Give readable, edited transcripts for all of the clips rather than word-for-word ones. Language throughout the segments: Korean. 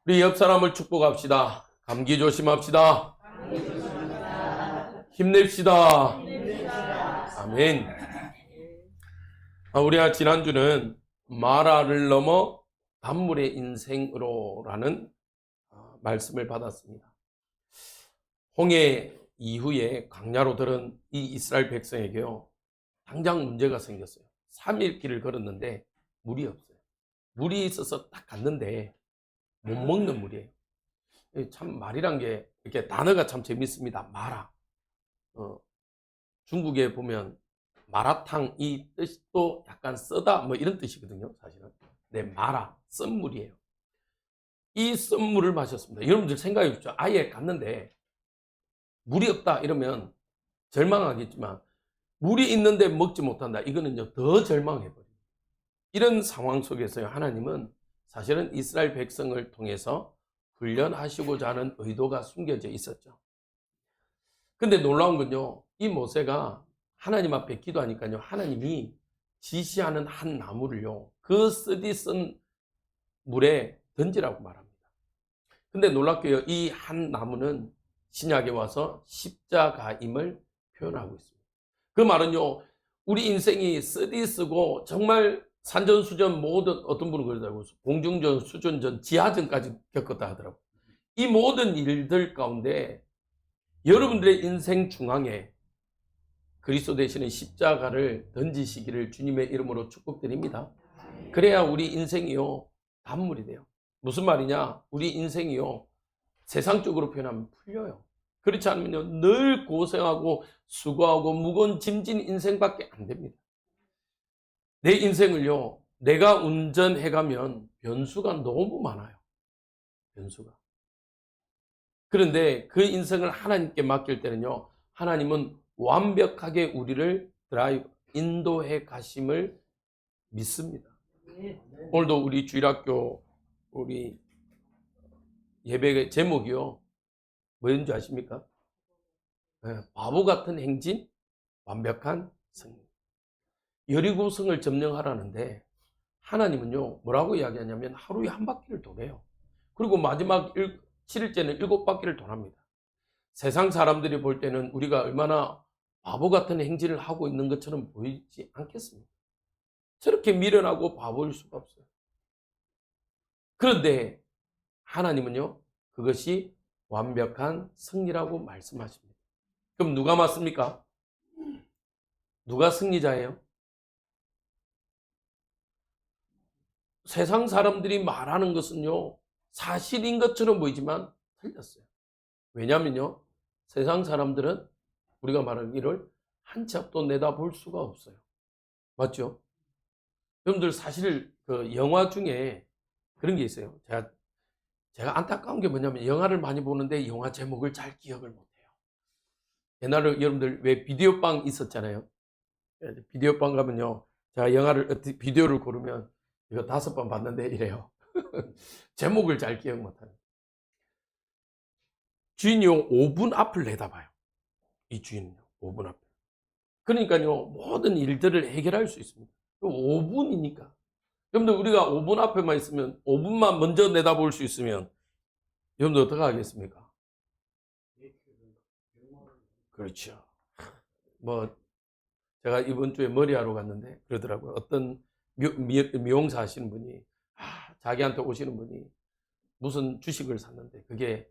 우리 옆 사람을 축복합시다. 감기 조심합시다. 힘냅시다. 아멘. 우리가 지난주는 마라를 넘어 단물의 인생으로라는 말씀을 받았습니다. 홍해 이후에 광야로 들은 이 이스라엘 백성에게요, 당장 문제가 생겼어요. 3일 길을 걸었는데 물이 없어요. 물이 있어서 딱 갔는데 못 먹는 물이에요. 참 말이란 게 이렇게 단어가 참 재밌습니다. 마라. 중국에 보면 마라탕 이 뜻도 약간 쓰다 뭐 이런 뜻이거든요. 사실은. 네, 마라 쓴물이에요. 이 쓴물을 마셨습니다. 여러분들 생각해 보십시오. 아예 갔는데 물이 없다 이러면 절망하겠지만 물이 있는데 먹지 못한다. 이거는요 더 절망해버려요. 이런 상황 속에서요 하나님은 사실은 이스라엘 백성을 통해서 훈련하시고자 하는 의도가 숨겨져 있었죠. 근데 놀라운 건요, 이 모세가 하나님 앞에 기도하니까요, 하나님이 지시하는 한 나무를요, 그 쓰디 쓴 물에 던지라고 말합니다. 근데 놀랍게요, 이 한 나무는 신약에 와서 십자가임을 표현하고 있습니다. 그 말은요, 우리 인생이 쓰디 쓰고 정말 산전수전 모든, 어떤 분은 그러더라고요. 공중전, 수전전, 지하전까지 겪었다 하더라고요. 이 모든 일들 가운데 여러분들의 인생 중앙에 그리스도 되시는 십자가를 던지시기를 주님의 이름으로 축복드립니다. 그래야 우리 인생이요 단물이 돼요. 무슨 말이냐? 우리 인생이요 세상적으로 표현하면 풀려요. 그렇지 않으면요 늘 고생하고 수고하고 무거운 짐진 인생밖에 안 됩니다. 내 인생을요 내가 운전해가면 변수가 너무 많아요. 변수가. 그런데 그 인생을 하나님께 맡길 때는요, 하나님은 완벽하게 우리를 인도해 가심을 믿습니다. 오늘도 우리 주일학교 우리 예배의 제목이요, 뭐였는지 아십니까? 네, 바보 같은 행진, 완벽한 승리. 여리고성을 점령하라는데 하나님은요 뭐라고 이야기하냐면 하루에 한 바퀴를 도래요. 그리고 마지막 7일째는 7바퀴를 도랍니다. 세상 사람들이 볼 때는 우리가 얼마나 바보 같은 행진을 하고 있는 것처럼 보이지 않겠습니까? 저렇게 미련하고 바보일 수가 없어요. 그런데 하나님은요 그것이 완벽한 승리라고 말씀하십니다. 그럼 누가 맞습니까? 누가 승리자예요? 세상 사람들이 말하는 것은요 사실인 것처럼 보이지만 틀렸어요. 왜냐하면요 세상 사람들은 우리가 말하기를 한 치 앞도 내다볼 수가 없어요. 맞죠? 여러분들 사실 그 영화 중에 그런 게 있어요. 제가 안타까운 게 뭐냐면 영화를 많이 보는데 영화 제목을 잘 기억을 못해요. 옛날에 여러분들 왜 비디오방 있었잖아요. 비디오방 가면요, 제가 영화를 비디오를 고르면 이거 5번 봤는데 이래요. 제목을 잘 기억 못하는. 주인이요 5분 앞을 내다봐요. 이 주인은요 5분 앞. 그러니까요 모든 일들을 해결할 수 있습니다. 5분이니까. 여러분들 우리가 5분 앞에만 있으면 5분만 먼저 내다볼 수 있으면 여러분들 어떻게 하겠습니까? 그렇죠. 뭐 제가 이번 주에 머리하러 갔는데 그러더라고요. 어떤 미용사 하시는 분이 자기한테 오시는 분이 무슨 주식을 샀는데 그게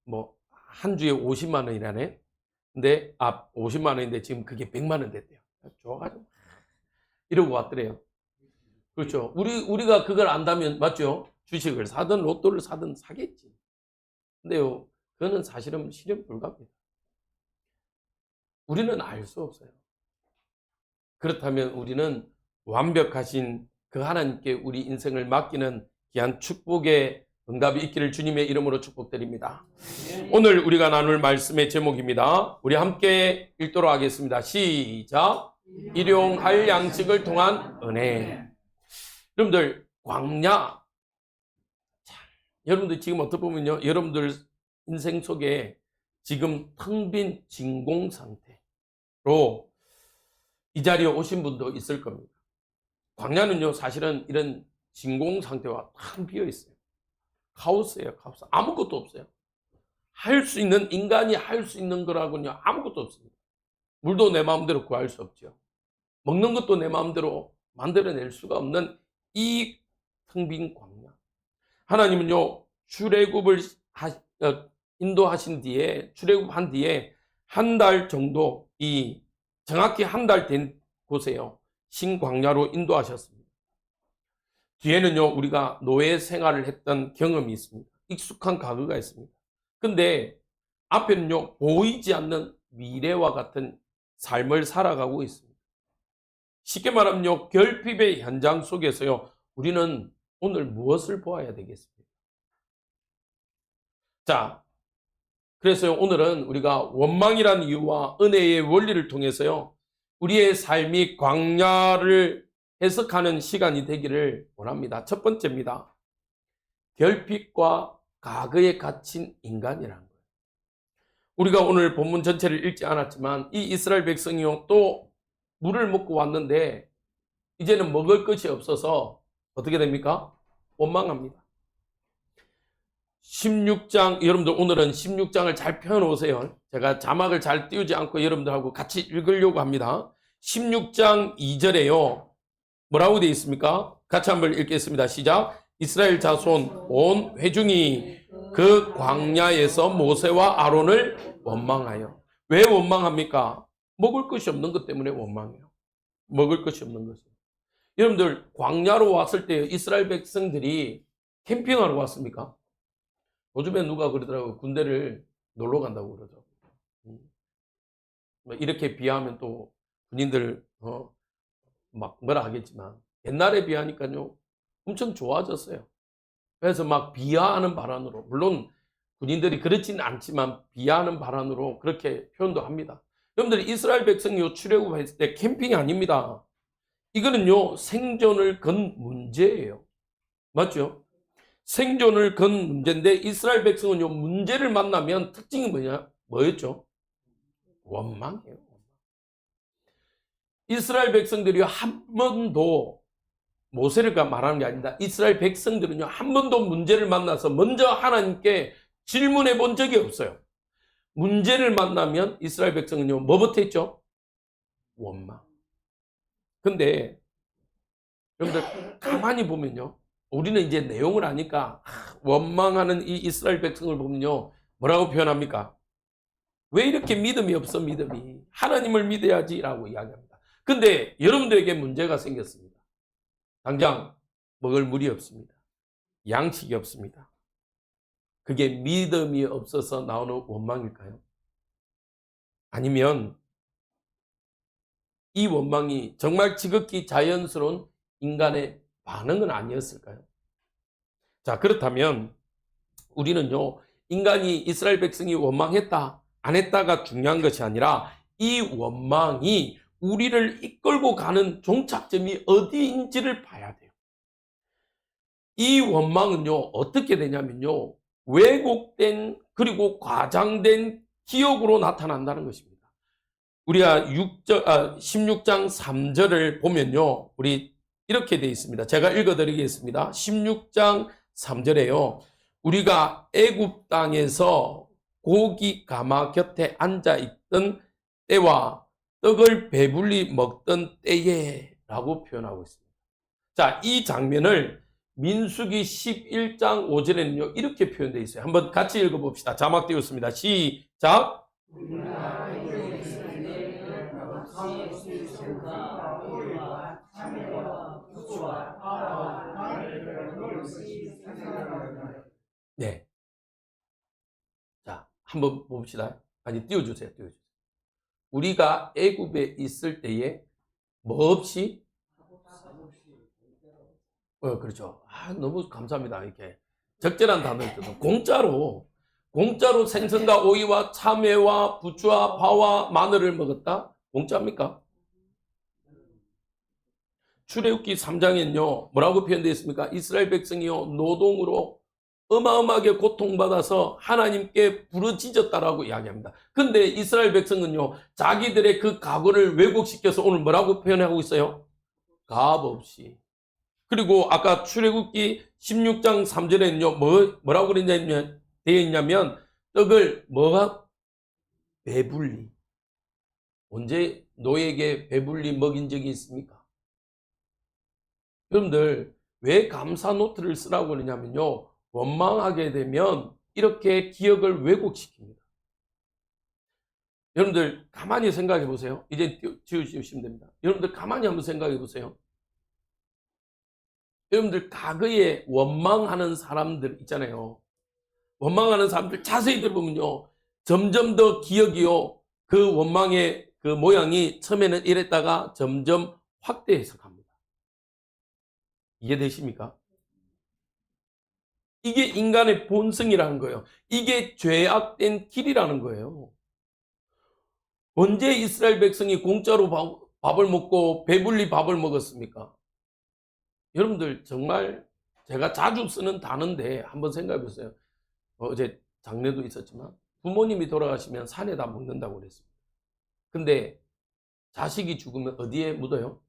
뭐 한 주에 50만 원이라네. 근데 50만 원인데 지금 그게 100만 원 됐대요. 좋아가지고 이러고 왔더래요. 그렇죠. 우리가 그걸 안다면 맞죠? 주식을 사든 로또를 사든 사겠지. 근데요, 그거는 사실은 실현 불가입니다. 우리는 알 수 없어요. 그렇다면 우리는 완벽하신 그 하나님께 우리 인생을 맡기는 귀한 축복의 응답이 있기를 주님의 이름으로 축복드립니다. 오늘 우리가 나눌 말씀의 제목입니다. 우리 함께 읽도록 하겠습니다. 시작. 일용할 양식을 통한 은혜. 여러분들 광야, 여러분들 지금 어떻게 보면요 여러분들 인생 속에 지금 텅 빈 진공 상태로 이 자리에 오신 분도 있을 겁니다. 광야는요 사실은 이런 진공 상태와 텅 비어 있어요. 카오스예요, 카오스. 아무것도 없어요. 인간이 할 수 있는 거라고는요, 아무것도 없습니다. 물도 내 마음대로 구할 수 없죠. 먹는 것도 내 마음대로 만들어낼 수가 없는 이 텅 빈 광야. 하나님은요, 인도하신 뒤에, 출애굽한 뒤에 한 달 정도, 정확히 한 달 된 곳에요, 신광야로 인도하셨습니다. 뒤에는요, 우리가 노예 생활을 했던 경험이 있습니다. 익숙한 과거가 있습니다. 근데 앞에는요, 보이지 않는 미래와 같은 삶을 살아가고 있습니다. 쉽게 말하면요, 결핍의 현장 속에서요, 우리는 오늘 무엇을 보아야 되겠습니까? 자, 그래서 오늘은 우리가 원망이라는 이유와 은혜의 원리를 통해서요, 우리의 삶이 광야를 해석하는 시간이 되기를 원합니다. 첫 번째입니다. 결핍과 과거에 갇힌 인간이라는 거예요. 우리가 오늘 본문 전체를 읽지 않았지만 이 이스라엘 백성이요, 또 물을 먹고 왔는데 이제는 먹을 것이 없어서 어떻게 됩니까? 원망합니다. 16장, 여러분들 오늘은 16장을 잘 펴놓으세요. 제가 자막을 잘 띄우지 않고 여러분들하고 같이 읽으려고 합니다. 16장 2절에요. 뭐라고 되어 있습니까? 같이 한번 읽겠습니다. 시작. 이스라엘 자손 온 회중이 그 광야에서 모세와 아론을 원망하여. 왜 원망합니까? 먹을 것이 없는 것 때문에 원망해요. 먹을 것이 없는 것이요. 여러분들 광야로 왔을 때 이스라엘 백성들이 캠핑하러 왔습니까? 요즘에 누가 그러더라고요. 군대를 놀러 간다고 그러더라고요. 이렇게 비하면 또 군인들 막 뭐라 하겠지만 옛날에 비하니까요, 엄청 좋아졌어요. 그래서 막 비하하는 발언으로, 물론 군인들이 그렇지는 않지만 비하하는 발언으로 그렇게 표현도 합니다. 여러분들 이스라엘 백성이 출애굽했을 때 캠핑이 아닙니다. 이거는요, 생존을 건 문제예요. 맞죠? 생존을 건 문제인데 이스라엘 백성은요, 문제를 만나면 특징이 뭐였죠? 원망이에요. 이스라엘 백성들이 한 번도, 모세가 말하는 게 아닙니다. 이스라엘 백성들은요, 한 번도 문제를 만나서 먼저 하나님께 질문해 본 적이 없어요. 문제를 만나면 이스라엘 백성은요, 뭐부터 했죠? 원망. 근데 여러분들 가만히 보면요, 우리는 이제 내용을 아니까 원망하는 이 이스라엘 백성을 보면요, 뭐라고 표현합니까? 왜 이렇게 믿음이 없어? 믿음이 하나님을 믿어야지라고 이야기합니다. 근데 여러분들에게 문제가 생겼습니다. 당장 먹을 물이 없습니다. 양식이 없습니다. 그게 믿음이 없어서 나오는 원망일까요? 아니면 이 원망이 정말 지극히 자연스러운 인간의 반응은 아니었을까요? 자, 그렇다면 우리는요, 인간이, 이스라엘 백성이 원망했다, 안 했다가 중요한 것이 아니라 이 원망이 우리를 이끌고 가는 종착점이 어디인지를 봐야 돼요. 이 원망은요, 어떻게 되냐면요, 왜곡된 그리고 과장된 기억으로 나타난다는 것입니다. 우리가 16장 3절을 보면요, 우리 이렇게 되어 있습니다. 제가 읽어드리겠습니다. 16장 3절에요. 우리가 애굽 땅에서 고기 가마 곁에 앉아있던 때와 떡을 배불리 먹던 때에 라고 표현하고 있습니다. 자, 이 장면을 민수기 11장 5절에는요, 이렇게 표현되어 있어요. 한번 같이 읽어봅시다. 자막 띄웠습니다. 시작. 네. 자, 한번 봅시다. 아니, 띄워주세요. 우리가 애굽에 있을 때에 뭐 없이? 그렇죠. 너무 감사합니다. 이렇게 적절한 단어를 써서 공짜로 생선과 오이와 참외와 부추와 파와 마늘을 먹었다? 공짜입니까? 출애굽기 3장에는요, 뭐라고 표현되어 있습니까? 이스라엘 백성이요, 노동으로 어마어마하게 고통받아서 하나님께 부르짖었다라고 이야기합니다. 근데 이스라엘 백성은요, 자기들의 그 각오를 왜곡시켜서 오늘 뭐라고 표현하고 있어요? 값없이. 그리고 아까 출애굽기 16장 3절에는요, 뭐라고 되어 있냐면, 떡을 뭐가? 배불리. 언제 노예에게 배불리 먹인 적이 있습니까? 여러분들, 왜 감사 노트를 쓰라고 그러냐면요, 원망하게 되면 이렇게 기억을 왜곡시킵니다. 여러분들, 가만히 생각해 보세요. 이제 지우시면 됩니다. 여러분들, 가만히 한번 생각해 보세요. 여러분들, 과거에 원망하는 사람들 있잖아요. 원망하는 사람들 자세히 들어보면요, 점점 더 기억이요, 그 원망의 그 모양이 처음에는 이랬다가 점점 확대해서 갑니다. 이해되십니까? 이게 인간의 본성이라는 거예요. 이게 죄악된 길이라는 거예요. 언제 이스라엘 백성이 공짜로 밥을 먹고 배불리 밥을 먹었습니까? 여러분들, 정말 제가 자주 쓰는 단어인데 한번 생각해 보세요. 어제 장례도 있었지만 부모님이 돌아가시면 산에다 묻는다고 그랬습니다. 근데 자식이 죽으면 어디에 묻어요?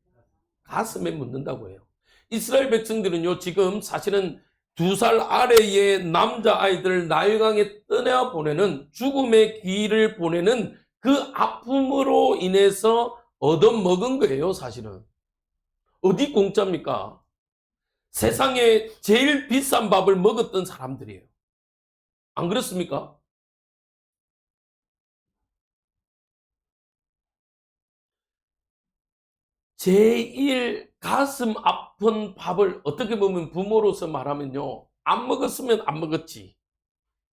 가슴에 묻는다고 해요. 이스라엘 백성들은요, 지금 사실은 2살 아래의 남자아이들을 나일강에 떠나 보내는, 죽음의 길을 보내는 그 아픔으로 인해서 얻어먹은 거예요, 사실은. 어디 공짜입니까? 세상에 제일 비싼 밥을 먹었던 사람들이에요. 안 그렇습니까? 제일 가슴 아픈 밥을 어떻게 보면 부모로서 말하면요, 안 먹었으면 안 먹었지.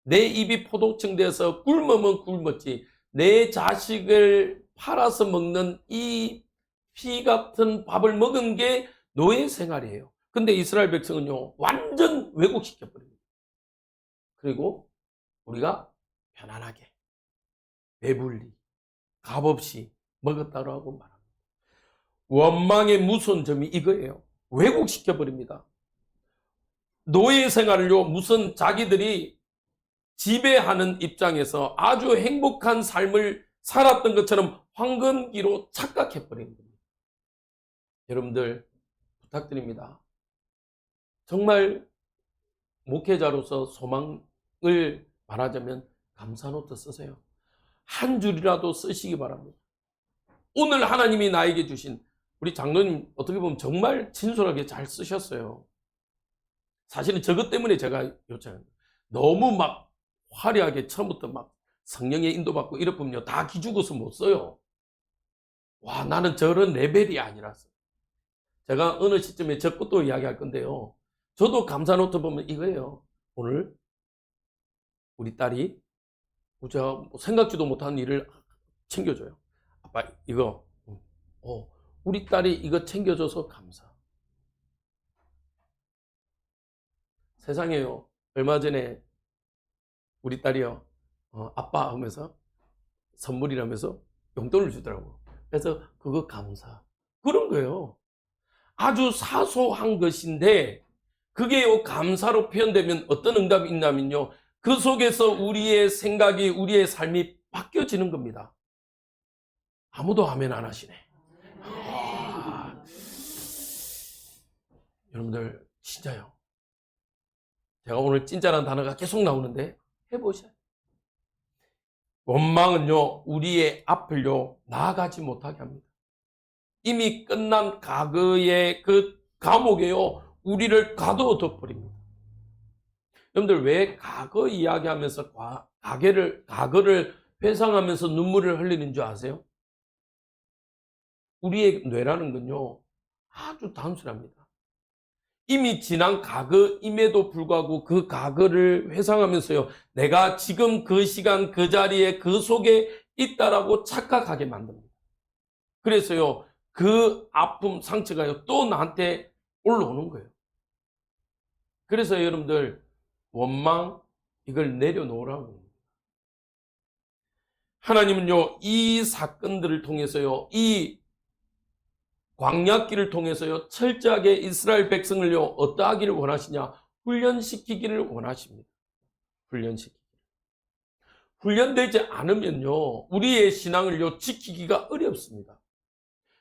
내 입이 포도청 돼서 굶으면 굶었지. 내 자식을 팔아서 먹는 이 피 같은 밥을 먹은 게 노예 생활이에요. 근데 이스라엘 백성은요, 완전 왜곡시켜버립니다. 그리고 우리가 편안하게, 배불리, 값없이 먹었다고 말합니다. 원망의 무서운 점이 이거예요. 왜곡시켜버립니다. 노예 생활을요, 무슨 자기들이 지배하는 입장에서 아주 행복한 삶을 살았던 것처럼 황금기로 착각해버린 겁니다. 여러분들, 부탁드립니다. 정말 목회자로서 소망을 말하자면 감사노트 쓰세요. 한 줄이라도 쓰시기 바랍니다. 오늘 하나님이 나에게 주신, 우리 장로님 어떻게 보면 정말 진솔하게 잘 쓰셨어요. 사실은 저것 때문에 제가 요청합니다. 너무 막 화려하게 처음부터 막 성령의 인도받고 이렇군요. 다 기죽어서 못 써요. 와, 나는 저런 레벨이 아니라서. 제가 어느 시점에 저 것도 이야기할 건데요. 저도 감사노트 보면 이거예요. 오늘 우리 딸이 제가 생각지도 못한 일을 챙겨줘요. 아빠, 이거, 우리 딸이 이거 챙겨줘서 감사. 세상에요, 얼마 전에 우리 딸이요, 아빠 하면서 선물이라면서 용돈을 주더라고. 그래서 그거 감사. 그런 거예요. 아주 사소한 것인데 그게 감사로 표현되면 어떤 응답이 있냐면요, 그 속에서 우리의 생각이, 우리의 삶이 바뀌어지는 겁니다. 아무도 아멘 안 하시네. 여러분들, 진짜요. 제가 오늘 진짜라는 단어가 계속 나오는데 해보셔요. 원망은요, 우리의 앞을요, 나아가지 못하게 합니다. 이미 끝난 과거의 그 감옥에요, 우리를 가둬둬 버립니다. 여러분들, 왜 과거 이야기하면서 과거를 회상하면서 눈물을 흘리는 줄 아세요? 우리의 뇌라는 건요, 아주 단순합니다. 이미 지난 과거임에도 불구하고 그 과거를 회상하면서요, 내가 지금 그 시간 그 자리에 그 속에 있다라고 착각하게 만듭니다. 그래서요, 그 아픔, 상처가요, 또 나한테 올라오는 거예요. 그래서 여러분들, 원망, 이걸 내려놓으라고. 하나님은요, 이 사건들을 통해서요, 이 광야길을 통해서요, 철저하게 이스라엘 백성을요, 어떠하기를 원하시냐? 훈련시키기를 원하십니다. 훈련되지 않으면요, 우리의 신앙을요, 지키기가 어렵습니다.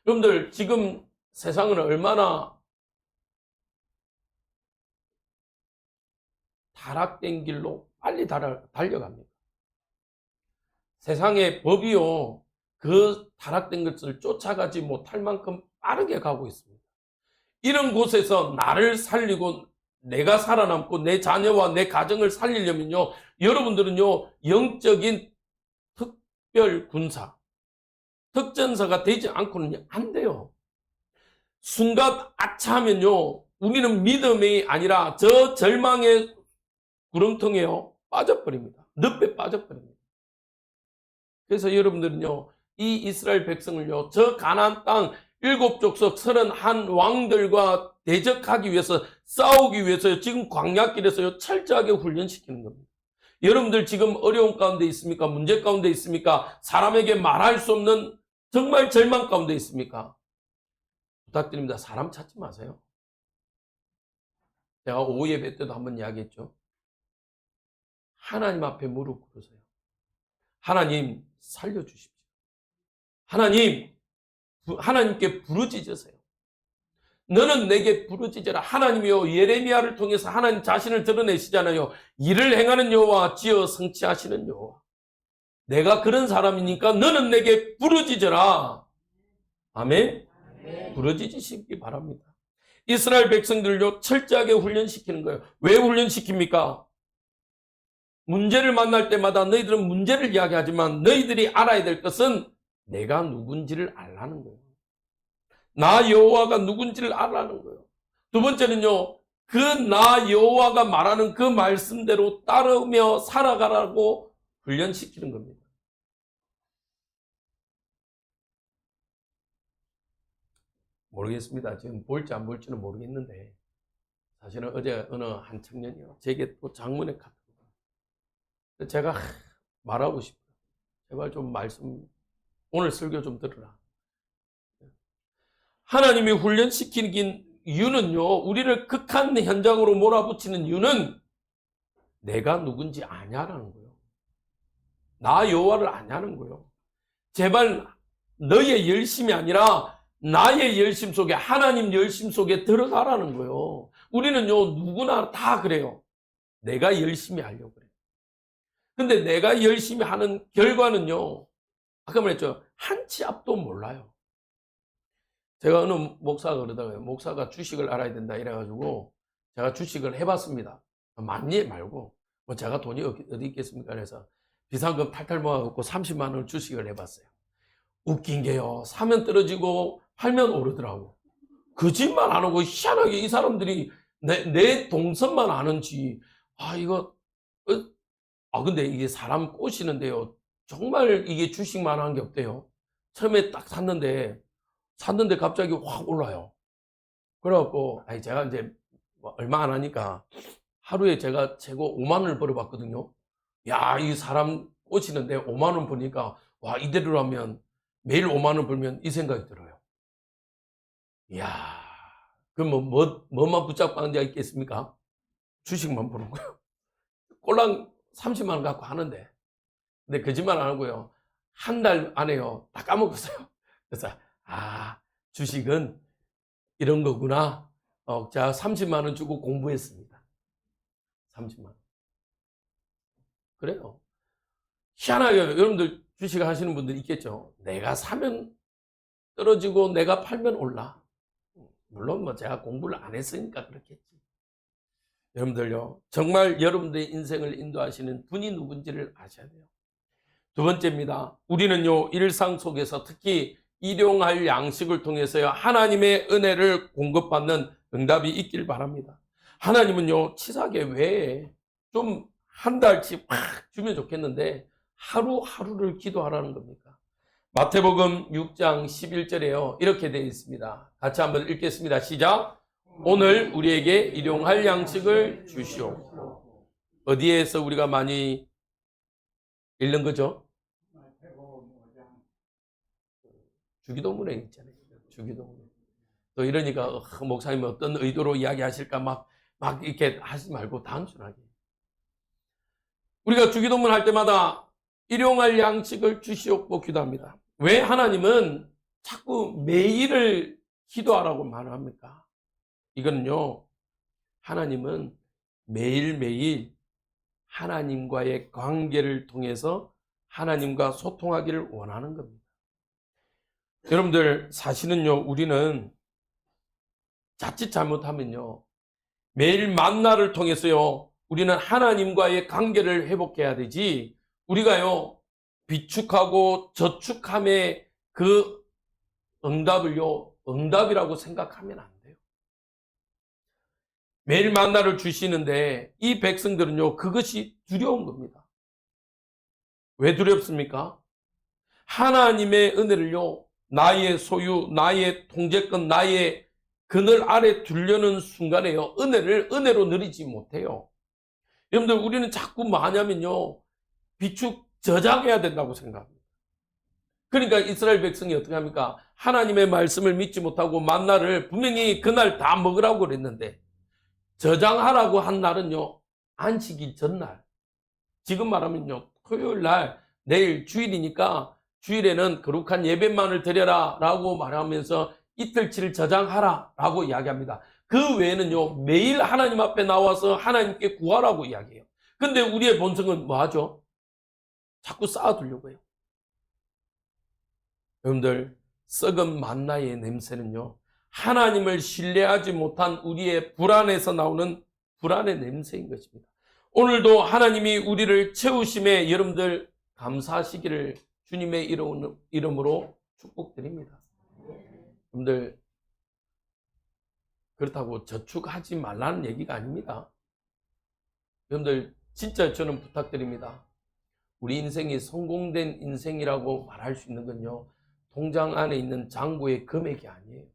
여러분들, 지금 세상은 얼마나 타락된 길로 빨리 달려갑니다. 세상의 법이요, 그 타락된 것을 쫓아가지 못할 만큼 빠르게 가고 있습니다. 이런 곳에서 나를 살리고 내가 살아남고 내 자녀와 내 가정을 살리려면요, 여러분들은요, 영적인 특별 군사, 특전사가 되지 않고는 안 돼요. 순간 아차하면요, 우리는 믿음이 아니라 저 절망의 구렁텅이에요, 빠져버립니다. 늪에 빠져버립니다. 그래서 여러분들은요, 이 이스라엘 백성을요, 저 가나안 땅 7족속 31 왕들과 대적하기 위해서, 싸우기 위해서 지금 광야길에서요, 철저하게 훈련시키는 겁니다. 여러분들 지금 어려운 가운데 있습니까? 문제 가운데 있습니까? 사람에게 말할 수 없는 정말 절망 가운데 있습니까? 부탁드립니다. 사람 찾지 마세요. 제가 오후 예배 때도 한번 이야기했죠. 하나님 앞에 무릎 꿇으세요. 하나님 살려주십시오. 하나님께 부르짖으세요. 너는 내게 부르짖으라. 하나님이요, 예레미야를 통해서 하나님 자신을 드러내시잖아요. 일을 행하는 여호와, 지어 성취하시는 여호와. 내가 그런 사람이니까 너는 내게 부르짖으라. 아멘? 부르짖으시기 바랍니다. 이스라엘 백성들요, 철저하게 훈련시키는 거예요. 왜 훈련시킵니까? 문제를 만날 때마다 너희들은 문제를 이야기하지만 너희들이 알아야 될 것은 내가 누군지를 알라는 거예요. 나 여호와가 누군지를 알라는 거예요. 두 번째는요, 그 나 여호와가 말하는 그 말씀대로 따르며 살아가라고 훈련시키는 겁니다. 모르겠습니다. 지금 볼지 안 볼지는 모르겠는데, 사실은 어제 어느 한 청년이요, 제게 또 장문의 카톡을, 제가 말하고 싶어요. 제발 좀 오늘 설교 좀 들으라. 하나님이 훈련시키는 이유는요, 우리를 극한 현장으로 몰아붙이는 이유는 내가 누군지 아냐라는 거예요. 나 여호와를 아냐는 거예요. 제발 너의 열심이 아니라 나의 열심 속에, 하나님 열심 속에 들어가라는 거예요. 우리는요, 누구나 다 그래요. 내가 열심히 하려고 그래요. 근데 내가 열심히 하는 결과는요, 아까 말했죠, 한 치 앞도 몰라요. 제가 어느 목사가 그러다가요, 목사가 주식을 알아야 된다 이래가지고 제가 주식을 해봤습니다. 많이 말고, 뭐 제가 돈이 어디 있겠습니까? 그래서 비상금 탈탈 모아갖고 30만 원을 주식을 해봤어요. 웃긴 게요, 사면 떨어지고 팔면 오르더라고. 거짓말 안 하고 희한하게 이 사람들이 내 동선만 아는지, 근데 이게 사람 꼬시는데요, 정말 이게 주식만 한 게 없대요. 처음에 딱 샀는데 갑자기 확 올라요. 그래갖고, 제가 이제 얼마 안 하니까 하루에 제가 최고 5만 원을 벌어봤거든요. 야, 이 사람 꼬시는데 5만 원 버니까, 와, 이대로라면 매일 5만 원 벌면 이 생각이 들어요. 이야, 그럼 뭐만 붙잡고 하는 데가 있겠습니까? 주식만 보는 거예요. 꼴랑 30만 원 갖고 하는데. 근데 거짓말 안 하고요, 한 달 안에요, 다 까먹었어요. 그래서, 주식은 이런 거구나. 자, 30만 원 주고 공부했습니다. 30만 원. 그래요. 희한하게 여러분들 주식 하시는 분들 있겠죠. 내가 사면 떨어지고 내가 팔면 올라. 물론 뭐 제가 공부를 안 했으니까 그렇겠지. 여러분들요, 정말 여러분들의 인생을 인도하시는 분이 누군지를 아셔야 돼요. 두 번째입니다. 우리는요, 일상 속에서 특히 일용할 양식을 통해서요, 하나님의 은혜를 공급받는 응답이 있길 바랍니다. 하나님은요, 치사하게 왜 좀 한 달치 팍 주면 좋겠는데 하루하루를 기도하라는 겁니까? 마태복음 6장 11절에요, 이렇게 되어 있습니다. 같이 한번 읽겠습니다. 시작. 오늘 우리에게 일용할 양식을 주시오. 어디에서 우리가 많이 읽는 거죠? 주기도문에 있잖아요. 주기도문에. 또 이러니까 목사님 어떤 의도로 이야기하실까 막 이렇게 하지 말고 단순하게. 우리가 주기도문 할 때마다 일용할 양식을 주시옵고 기도합니다. 왜 하나님은 자꾸 매일을 기도하라고 말을 합니까? 이거는요, 하나님은 매일매일 하나님과의 관계를 통해서 하나님과 소통하기를 원하는 겁니다. 여러분들 사실은요, 우리는 자칫 잘못하면요, 매일 만나를 통해서요, 우리는 하나님과의 관계를 회복해야 되지, 우리가요, 비축하고 저축함의 그 응답을요, 응답이라고 생각하면 안 돼요. 매일 만나를 주시는데 이 백성들은요, 그것이 두려운 겁니다. 왜 두렵습니까? 하나님의 은혜를요, 나의 소유, 나의 통제권, 나의 그늘 아래 두려는 순간에요, 은혜를 은혜로 누리지 못해요. 여러분들, 우리는 자꾸 뭐하냐면요, 비축 저장해야 된다고 생각합니다. 그러니까 이스라엘 백성이 어떻게 합니까? 하나님의 말씀을 믿지 못하고 만나를 분명히 그날 다 먹으라고 그랬는데, 저장하라고 한 날은요, 안식일 전날. 지금 말하면요, 토요일 날, 내일 주일이니까 주일에는 거룩한 예배만을 드려라 라고 말하면서 이틀치를 저장하라 라고 이야기합니다. 그 외에는요, 매일 하나님 앞에 나와서 하나님께 구하라고 이야기해요. 근데 우리의 본성은 뭐 하죠? 자꾸 쌓아두려고 해요. 여러분들, 썩은 만나의 냄새는요, 하나님을 신뢰하지 못한 우리의 불안에서 나오는 불안의 냄새인 것입니다. 오늘도 하나님이 우리를 채우심에 여러분들 감사하시기를 주님의 이름으로 축복드립니다. 여러분들, 그렇다고 저축하지 말라는 얘기가 아닙니다. 여러분들, 진짜 저는 부탁드립니다. 우리 인생이 성공된 인생이라고 말할 수 있는 건요, 통장 안에 있는 잔고의 금액이 아니에요.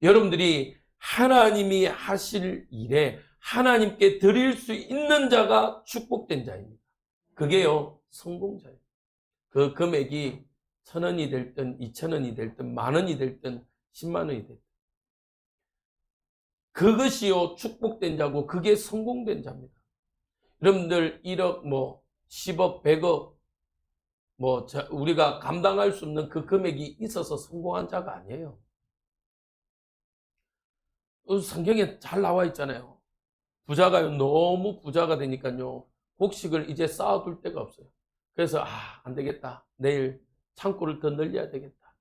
여러분들이 하나님이 하실 일에 하나님께 드릴 수 있는 자가 축복된 자입니다. 그게요, 성공자예요. 그 금액이 1,000원이 됐든 2,000원이 됐든 10,000원이 됐든 100,000원이 됐든 그것이요, 축복된 자고 그게 성공된 자입니다. 여러분들 1억, 10억, 100억, 우리가 감당할 수 없는 그 금액이 있어서 성공한 자가 아니에요. 성경에 잘 나와 있잖아요. 부자가요, 너무 부자가 되니까요, 곡식을 이제 쌓아둘 데가 없어요. 그래서 안 되겠다, 내일 창고를 더 늘려야 되겠다.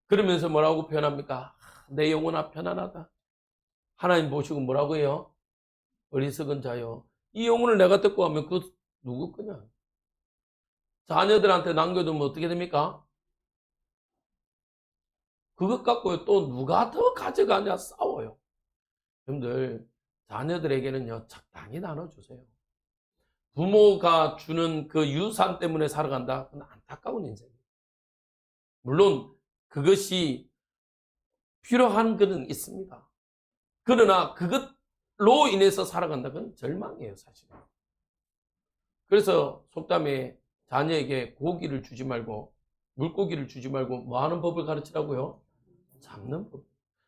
그러면서 뭐라고 표현합니까? 내 영혼아 편안하다. 하나님 보시고 뭐라고 해요? 어리석은 자요, 이 영혼을 내가 듣고 가면 그 누구 거냐? 자녀들한테 남겨두면 어떻게 됩니까? 그것 갖고 또 누가 더 가져가냐 싸워요. 여러분들, 자녀들에게는요, 적당히 나눠주세요. 부모가 주는 그 유산 때문에 살아간다? 그건 안타까운 인생입니다. 물론 그것이 필요한 것은 있습니다. 그러나 그것로 인해서 살아간다? 그건 절망이에요, 사실은. 그래서 속담에 자녀에게 고기를 주지 말고, 물고기를 주지 말고 뭐 하는 법을 가르치라고요? 잡는 법.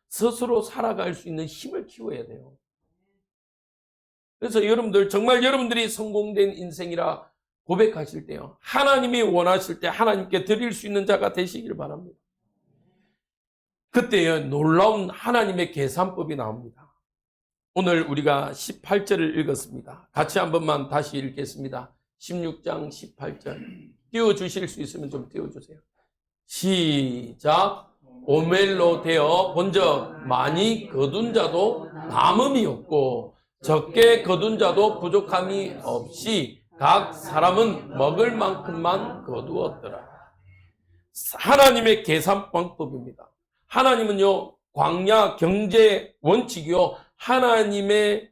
스스로 살아갈 수 있는 힘을 키워야 돼요. 그래서 여러분들, 정말 여러분들이 성공된 인생이라 고백하실 때요, 하나님이 원하실 때 하나님께 드릴 수 있는 자가 되시길 바랍니다. 그때요, 놀라운 하나님의 계산법이 나옵니다. 오늘 우리가 18절을 읽었습니다. 같이 한 번만 다시 읽겠습니다. 16장 18절. 띄워주실 수 있으면 좀 띄워주세요. 시작. 오멜로 되어 본적 많이 거둔 자도 남음이 없고 적게 거둔 자도 부족함이 없이 각 사람은 먹을 만큼만 거두었더라. 하나님의 계산 방법입니다. 하나님은요, 광야 경제 원칙이요, 하나님의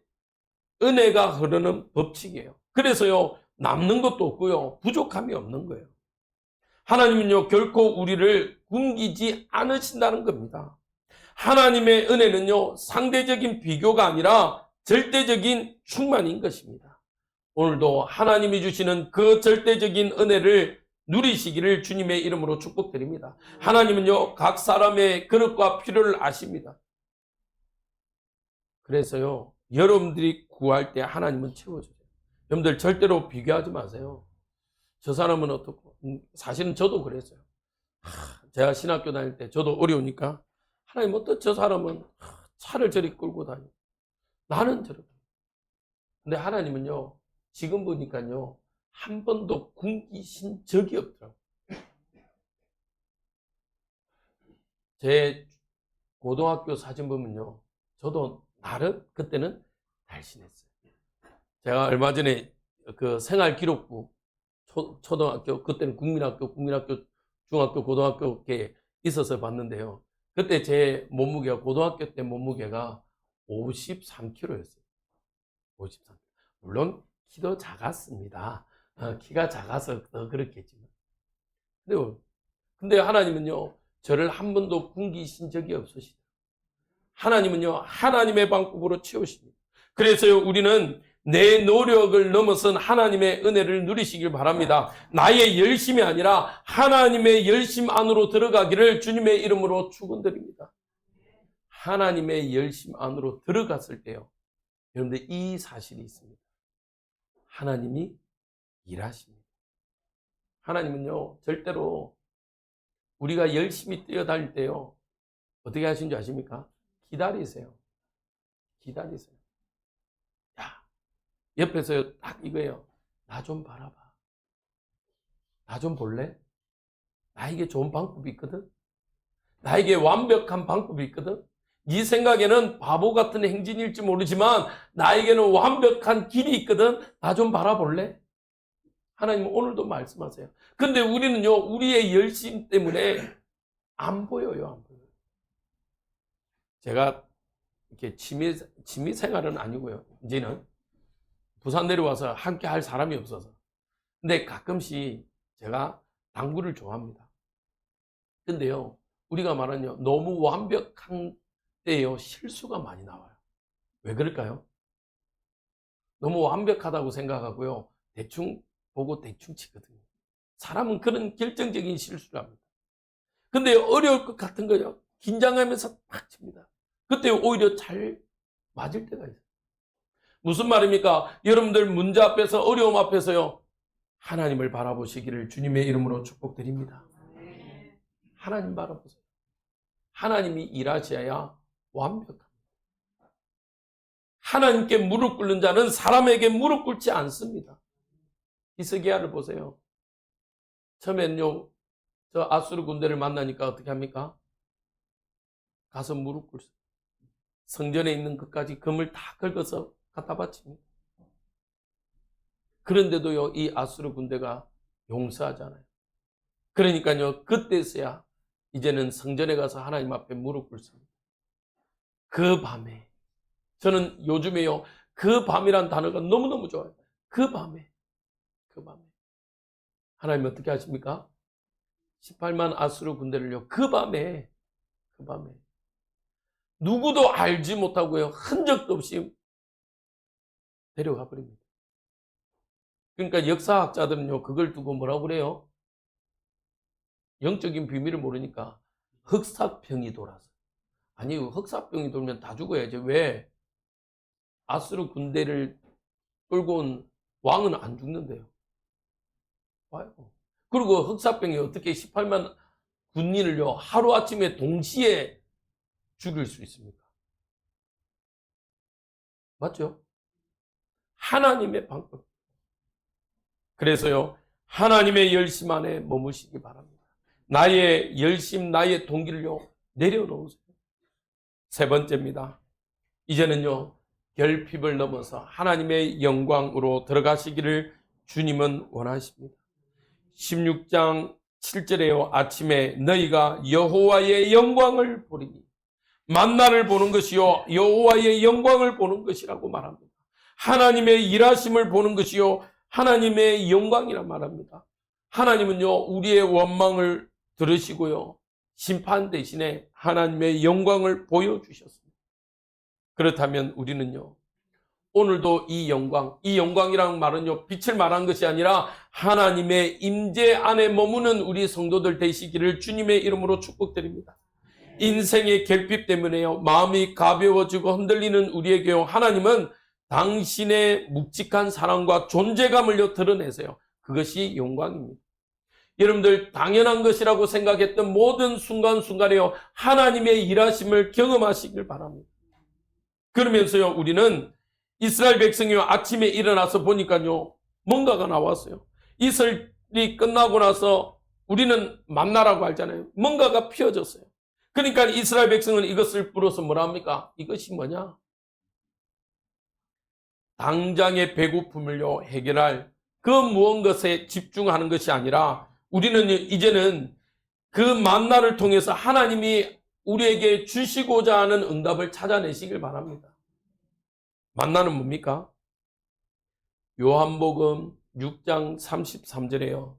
은혜가 흐르는 법칙이에요. 그래서요, 남는 것도 없고요, 부족함이 없는 거예요. 하나님은요, 결코 우리를 굶기지 않으신다는 겁니다. 하나님의 은혜는요, 상대적인 비교가 아니라 절대적인 충만인 것입니다. 오늘도 하나님이 주시는 그 절대적인 은혜를 누리시기를 주님의 이름으로 축복드립니다. 하나님은요, 각 사람의 그릇과 필요를 아십니다. 그래서요, 여러분들이 구할 때 하나님은 채워주세요. 여러분들 절대로 비교하지 마세요. 저 사람은 어떻고, 사실은 저도 그랬어요. 제가 신학교 다닐 때 저도 어려우니까, 하나님 어떤 저 사람은 차를 저리 끌고 다니고 나는 저렇게. 근데 하나님은요, 지금 보니까요, 한 번도 굶기신 적이 없더라고요. 제 고등학교 사진 보면요, 저도 나름 그때는 날씬했어요. 제가 얼마 전에 그 생활기록부 초등학교, 그때는 국민학교, 중학교, 고등학교에 있어서 봤는데요. 그때 제 몸무게가, 고등학교 때 몸무게가 53kg였어요. 53kg. 물론 키도 작았습니다. 키가 작아서 더 그렇겠지만. 근데 하나님은요, 저를 한 번도 굶기신 적이 없으시다. 하나님은요, 하나님의 방법으로 채우십니다. 그래서요, 우리는 내 노력을 넘어선 하나님의 은혜를 누리시길 바랍니다. 나의 열심이 아니라 하나님의 열심 안으로 들어가기를 주님의 이름으로 축원드립니다. 하나님의 열심 안으로 들어갔을 때요, 여러분들 이 사실이 있습니다. 하나님이 일하십니다. 하나님은요, 절대로 우리가 열심히 뛰어다닐 때요, 어떻게 하신 줄 아십니까? 기다리세요. 기다리세요. 야, 옆에서 딱 이거예요. 나 좀 바라봐. 나 좀 볼래? 나에게 좋은 방법이 있거든? 나에게 완벽한 방법이 있거든? 네 생각에는 바보 같은 행진일지 모르지만 나에게는 완벽한 길이 있거든? 나 좀 바라볼래? 하나님은 오늘도 말씀하세요. 근데 우리는요, 우리의 열심 때문에 안 보여요, 안 보여요. 제가 이렇게 취미 생활은 아니고요. 이제는 부산 내려와서 함께 할 사람이 없어서. 근데 가끔씩 제가 당구를 좋아합니다. 근데요, 우리가 말하는요, 너무 완벽한 때요, 실수가 많이 나와요. 왜 그럴까요? 너무 완벽하다고 생각하고요, 대충 보고 대충 치거든요. 사람은 그런 결정적인 실수를 합니다. 근데 어려울 것 같은 거요, 긴장하면서 딱 칩니다. 그때 오히려 잘 맞을 때가 있어요. 무슨 말입니까? 여러분들 문제 앞에서, 어려움 앞에서요, 하나님을 바라보시기를 주님의 이름으로 축복드립니다. 하나님 바라보세요. 하나님이 일하셔야 완벽합니다. 하나님께 무릎 꿇는 자는 사람에게 무릎 꿇지 않습니다. 히스기야를 보세요. 처음엔요, 저 아수르 군대를 만나니까 어떻게 합니까? 가서 무릎 꿇어요. 성전에 있는 것까지 금을 다 긁어서 갖다 바칩니다. 그런데도요, 이 아수르 군대가 용서하잖아요. 그러니까요, 그때서야 이제는 성전에 가서 하나님 앞에 무릎 꿇습니다. 그 밤에, 저는 요즘에요, 그 밤이란 단어가 너무너무 좋아요. 그 밤에. 하나님 어떻게 하십니까? 18만 아수르 군대를요, 그 밤에 누구도 알지 못하고요, 흔적도 없이 데려가 버립니다. 그러니까 역사학자들은요, 그걸 두고 뭐라고 그래요? 영적인 비밀을 모르니까 흑사병이 돌아서. 아니, 흑사병이 돌면 다 죽어야지. 왜? 아수르 군대를 끌고 온 왕은 안 죽는데요. 와요. 그리고 흑사병이 어떻게 18만 군인을요, 하루아침에 동시에 죽일 수 있습니까? 맞죠? 하나님의 방법. 그래서요, 하나님의 열심 안에 머무시기 바랍니다. 나의 열심, 나의 동기를요, 내려놓으세요. 세 번째입니다. 이제는요, 결핍을 넘어서 하나님의 영광으로 들어가시기를 주님은 원하십니다. 16장 7절에요, 아침에 너희가 여호와의 영광을 보리니, 만나를 보는 것이요, 여호와의 영광을 보는 것이라고 말합니다. 하나님의 일하심을 보는 것이요, 하나님의 영광이라 말합니다. 하나님은요, 우리의 원망을 들으시고요, 심판 대신에 하나님의 영광을 보여주셨습니다. 그렇다면 우리는요, 오늘도 이 영광이라는 말은요, 빛을 말한 것이 아니라 하나님의 임재 안에 머무는 우리 성도들 되시기를 주님의 이름으로 축복드립니다. 인생의 결핍 때문에요, 마음이 가벼워지고 흔들리는 우리에게요, 하나님은 당신의 묵직한 사랑과 존재감을 드러내세요. 그것이 영광입니다. 여러분들, 당연한 것이라고 생각했던 모든 순간순간에요, 하나님의 일하심을 경험하시길 바랍니다. 그러면서요, 우리는 이스라엘 백성이 아침에 일어나서 보니까요, 뭔가가 나왔어요. 이슬이 끝나고 나서 우리는 만나라고 알잖아요. 뭔가가 피어졌어요. 그러니까 이스라엘 백성은 이것을 불어서 뭐라 합니까? 이것이 뭐냐? 당장의 배고픔을요, 해결할 그 무언가에 집중하는 것이 아니라 우리는 이제는 그 만나를 통해서 하나님이 우리에게 주시고자 하는 응답을 찾아내시길 바랍니다. 만나는 뭡니까? 요한복음 6장 33절에요.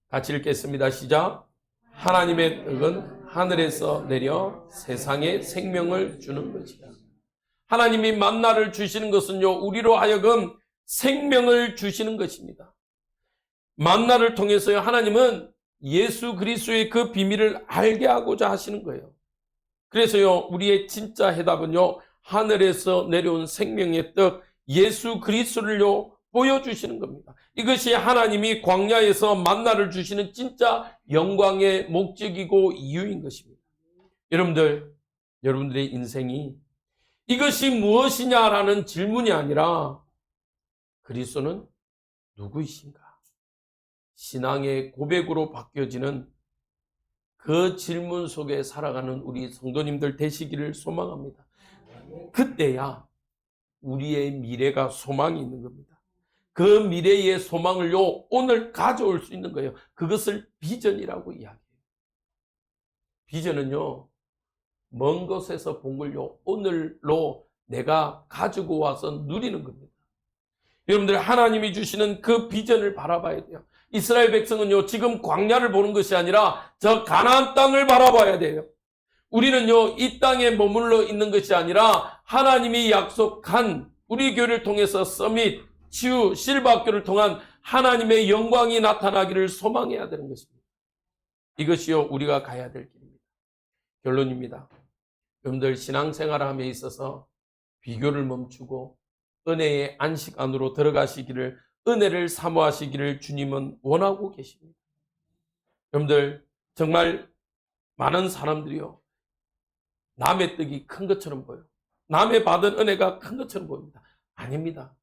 같이 읽겠습니다. 시작. 하나님의 뜻은 하늘에서 내려 세상에 생명을 주는 것이다. 하나님이 만나를 주시는 것은요, 우리로 하여금 생명을 주시는 것입니다. 만나를 통해서요, 하나님은 예수 그리스도의 그 비밀을 알게 하고자 하시는 거예요. 그래서요, 우리의 진짜 해답은요, 하늘에서 내려온 생명의 떡 예수 그리스도를요 보여주시는 겁니다. 이것이 하나님이 광야에서 만나를 주시는 진짜 영광의 목적이고 이유인 것입니다. 여러분들의 인생이 이것이 무엇이냐라는 질문이 아니라 그리스도는 누구이신가? 신앙의 고백으로 바뀌어지는 그 질문 속에 살아가는 우리 성도님들 되시기를 소망합니다. 그때야 우리의 미래가 소망이 있는 겁니다. 그 미래의 소망을요, 오늘 가져올 수 있는 거예요. 그것을 비전이라고 이야기해요. 비전은요, 먼 곳에서 본 걸요, 오늘로 내가 가지고 와서 누리는 겁니다. 여러분들, 하나님이 주시는 그 비전을 바라봐야 돼요. 이스라엘 백성은요, 지금 광야를 보는 것이 아니라 저 가나안 땅을 바라봐야 돼요. 우리는요, 이 땅에 머물러 있는 것이 아니라 하나님이 약속한 우리 교회를 통해서 서밋, 치유, 실버학교를 통한 하나님의 영광이 나타나기를 소망해야 되는 것입니다. 이것이요, 우리가 가야 될 길입니다. 결론입니다. 여러분들, 신앙생활을 함에 있어서 비교를 멈추고 은혜의 안식 안으로 들어가시기를, 은혜를 사모하시기를 주님은 원하고 계십니다. 여러분들, 정말 많은 사람들이요, 남의 떡이 큰 것처럼 보여요. 남의 받은 은혜가 큰 것처럼 보입니다. 아닙니다.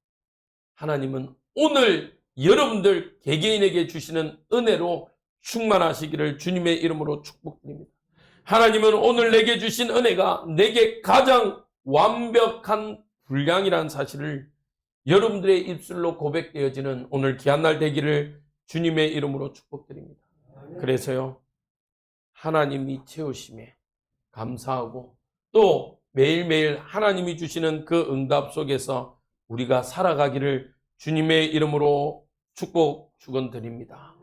하나님은 오늘 여러분들 개개인에게 주시는 은혜로 충만하시기를 주님의 이름으로 축복드립니다. 하나님은 오늘 내게 주신 은혜가 내게 가장 완벽한 분량이라는 사실을 여러분들의 입술로 고백되어지는 오늘 귀한 날 되기를 주님의 이름으로 축복드립니다. 그래서요, 하나님이 채우심에 감사하고 또 매일매일 하나님이 주시는 그 응답 속에서 우리가 살아가기를 주님의 이름으로 축복 축원드립니다.